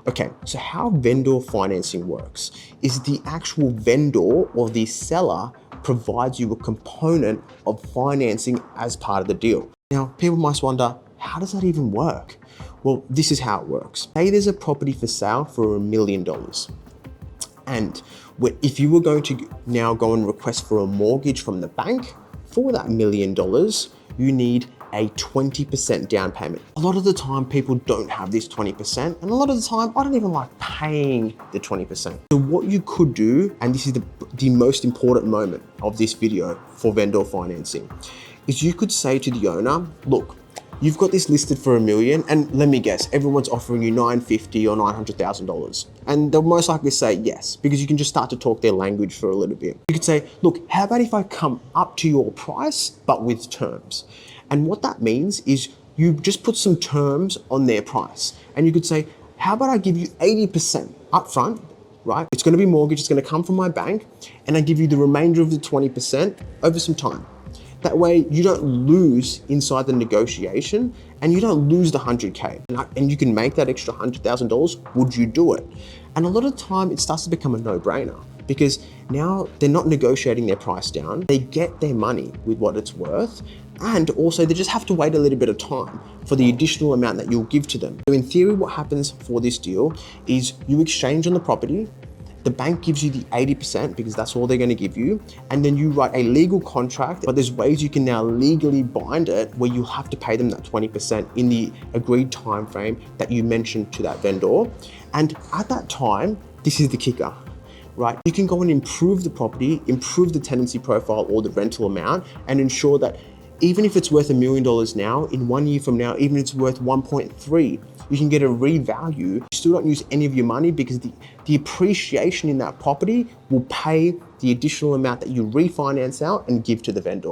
Okay, so how vendor financing works is the actual vendor or the seller provides you a component of financing as part of the deal. Now, people must wonder, how does that even work? Well, this is how it works. Say there's a property for sale for $1 million. And if you were going to now go and request for a mortgage from the bank for that $1 million, you need a 20% down payment. A lot of the time people don't have this 20%, and a lot of the time I don't even like paying the 20%. So what you could do, and this is the most important moment of this video for vendor financing, is you could say to the owner, look, you've got this listed for $1 million, and let me guess, everyone's offering you $950,000 or $900,000. And they'll most likely say yes, because you can just start to talk their language for a little bit. You could say, look, how about if I come up to your price, but with terms? And what that means is you just put some terms on their price. And you could say, how about I give you 80% upfront, right? It's gonna be mortgage, it's gonna come from my bank, and I give you the remainder of the 20% over some time. That way you don't lose inside the negotiation and you don't lose the 100K. And you can make that extra $100,000, would you do it? And a lot of the time it starts to become a no-brainer because now they're not negotiating their price down, they get their money with what it's worth, and also they just have to wait a little bit of time for the additional amount that you'll give to them. So in theory, what happens for this deal is you exchange on the property, the bank gives you the 80% because that's all they're going to give you. And then you write a legal contract, but there's ways you can now legally bind it where you have to pay them that 20% in the agreed time frame that you mentioned to that vendor. And at that time, this is the kicker, right? You can go and improve the property, improve the tenancy profile or the rental amount, and ensure that even if it's worth $1 million now, in 1 year from now, even if it's worth 1.3, you can get a revalue. You still don't use any of your money because the appreciation in that property will pay the additional amount that you refinance out and give to the vendor.